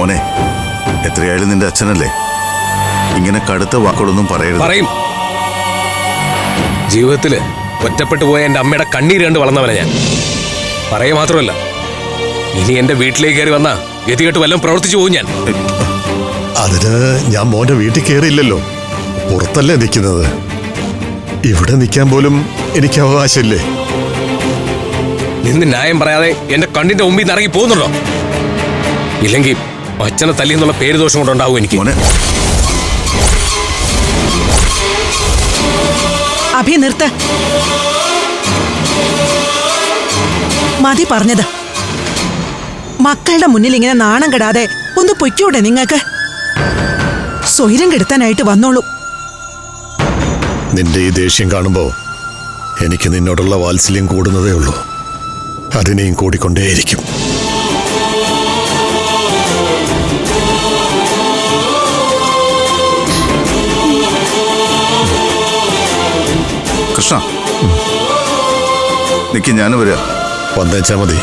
മോനെ, എത്രയായാലും നിന്റെ അച്ഛനല്ലേ, ഇങ്ങനെ കടുത്ത വാക്കുകളൊന്നും പറയരുത്. പറയും. ജീവിതത്തില് ഒറ്റപ്പെട്ടു പോയ എന്റെ അമ്മയുടെ കണ്ണീര് കണ്ട് വളർന്നവനെ ഞാൻ. പറയുക മാത്രമല്ല, ഇനി എന്റെ വീട്ടിലേക്ക് കയറി വന്നാ ഗതികെട്ട് വല്ലതും പ്രവർത്തിച്ചു പോകും ഞാൻ. അതിന് ഞാൻ മോന്റെ വീട്ടിൽ കയറിയില്ലല്ലോ, പുറത്തല്ലേ നിൽക്കുന്നത്. ഇവിടെ നിൽക്കാൻ പോലും എനിക്ക് അവകാശമില്ലേ? നിന്ന് ന്യായം പറയാതെ എന്റെ കണ്ണിന്റെ മുമ്പിൽ നിന്ന് ഇറങ്ങി പോകുന്നുണ്ടോ? ഇല്ലെങ്കിൽ അച്ഛനെ തല്ലി എന്നുള്ള പേര് ദോഷം കൊണ്ടുണ്ടാവും എനിക്ക്. അഭി നിർത്ത. മതി പറഞ്ഞത്. മക്കളുടെ മുന്നിൽ ഇങ്ങനെ നാണം കെടാതെ ഒന്ന് പൊയ്ക്കൂടെ നിങ്ങൾക്ക്? സ്വൈരം കെടുത്താനായിട്ട് വന്നോളൂ. നിന്റെ ഈ ദേഷ്യം കാണുമ്പോ എനിക്ക് നിന്നോടുള്ള വാത്സല്യം കൂടുന്നതേ ഉള്ളൂ. അതിനെയും കൂടിക്കൊണ്ടേയിരിക്കും. കൃഷ്ണ, നിക്ക്, ഞാനും വരാം. വന്നേച്ചാ മതി.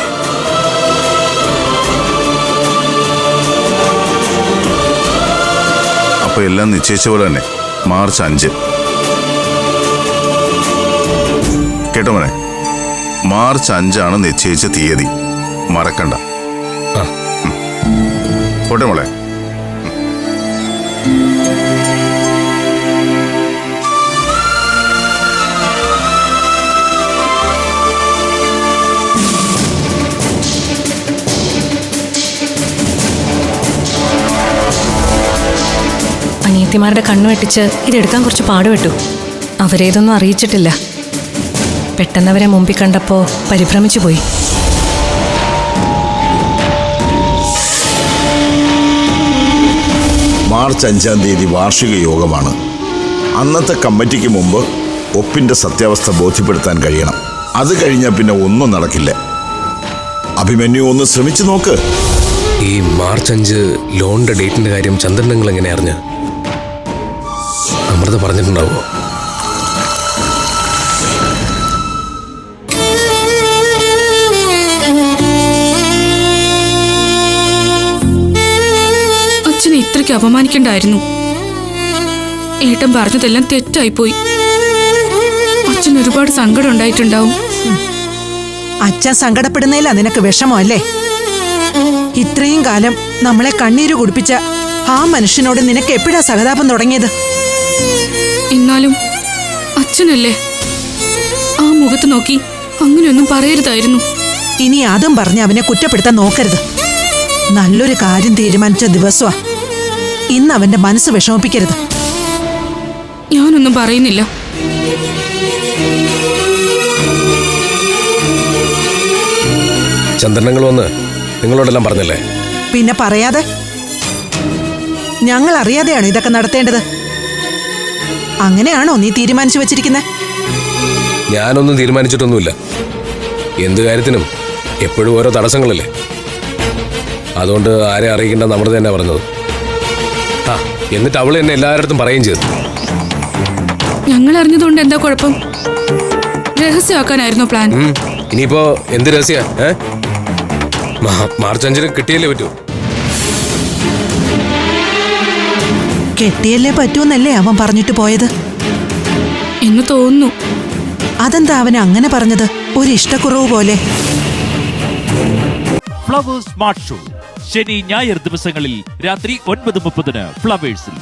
അപ്പൊ എല്ലാം നിശ്ചയിച്ച പോലെ തന്നെ മാർച്ച് 5. കേട്ടോ മോനെ, മാർച്ച് 5 നിശ്ചയിച്ച തീയതി, മറക്കണ്ട. പോട്ടെ മോളെ. അനിയത്തിമാരുടെ കണ്ണു വെട്ടിച്ച് ഇതെടുക്കാൻ കുറച്ച് പാടുപെട്ടു. അവരേതൊന്നും അറിയിച്ചിട്ടില്ല. പെട്ടെന്നവരെ മുമ്പിൽ കണ്ടപ്പോൾ പരിഭ്രമിച്ചു പോയി. മാർച്ച് 5 വാർഷിക യോഗമാണ്. അന്നത്തെ കമ്മിറ്റിക്ക് മുമ്പ് ഒപ്പിന്റെ സത്യാവസ്ഥ ബോധ്യപ്പെടുത്താൻ കഴിയണം. അത് കഴിഞ്ഞാൽ പിന്നെ ഒന്നും നടക്കില്ല. അഭിമന്യു ഒന്ന് ശ്രമിച്ചു നോക്ക്. ഈ മാർച്ച് 5 ലോണിന്റെ ഡേറ്റിന്റെ കാര്യം ചന്ദ്രൻ നിങ്ങൾ എങ്ങനെ അറിഞ്ഞ്? അമൃത പറഞ്ഞിട്ടുണ്ടാവോ? അച്ഛനെ ഇത്രയ്ക്ക് അപമാനിക്കണ്ടായിരുന്നു. ഏട്ടൻ പറഞ്ഞതെല്ലാം തെറ്റായിപ്പോയി. അച്ഛൻ ഒരുപാട് സങ്കടം ഉണ്ടായിട്ടുണ്ടാവും. അച്ഛൻ സങ്കടപ്പെടുന്നതിലാ നിനക്ക് വിഷമല്ലേ? ഇത്രയും കാലം നമ്മളെ കണ്ണീര് കുടിപ്പിച്ച ആ മനുഷ്യനോട് നിനക്ക് എപ്പോഴാ സഹതാപം തുടങ്ങിയത്? എന്നാലും അച്ഛനല്ലേ, ആ മുഖത്ത് നോക്കി അങ്ങനെയൊന്നും പറയരുതായിരുന്നു. ഇനി അതും പറഞ്ഞ് അവനെ കുറ്റപ്പെടുത്താൻ നോക്കരുത്. നല്ലൊരു കാര്യം തീരുമാനിച്ച ദിവസമാ. ഇന്ന് അവന്റെ മനസ്സ് വിഷമിപ്പിക്കരുത്. ഞാനൊന്നും പറയുന്നില്ല. ചന്ദ്രനങ്ങൾ വന്ന് നിങ്ങളോടെല്ലാം പറഞ്ഞല്ലേ? പിന്നെ പറയാതെ. ഞങ്ങൾ അറിയാതെയാണ് ഇതൊക്കെ നടത്തേണ്ടത്. അങ്ങനെയാണോ നീ തീരുമാനിച്ചു വെച്ചിരിക്കുന്നത്? ഞാനൊന്നും തീരുമാനിച്ചിട്ടൊന്നുമില്ല. എന്ത് കാര്യത്തിനും എപ്പോഴും ഓരോ തടസ്സങ്ങളല്ലേ. അതുകൊണ്ട് ആരെ അറിയിക്കേണ്ടെന്ന് അമൃത തന്നെ പറഞ്ഞത്. എന്നിട്ട് അവള് എന്നെ എല്ലാവരുടെ പറയുകയും ചെയ്തു. ഞങ്ങൾ അറിഞ്ഞതുകൊണ്ട് എന്താ കുഴപ്പം? രഹസ്യമാക്കാനായിരുന്നു പ്ലാൻ. ഇനിയിപ്പോ എന്ത് രഹസ്യ? മാർച്ച് 5 കിട്ടിയല്ലേ പറ്റൂ. കെട്ടിയല്ലേ പറ്റൂന്നല്ലേ അവൻ പറഞ്ഞിട്ട് പോയത് എന്ന് തോന്നുന്നു. അതെന്താ അവൻ അങ്ങനെ പറഞ്ഞത്? ഒരു ഇഷ്ടക്കുറവ് പോലെ. ഫ്ലവേഴ്സ് സ്മാർട്ട് ഷോ ശനി ഞായർ ദിവസങ്ങളിൽ രാത്രി 9:30 ഫ്ലവേഴ്സിൽ.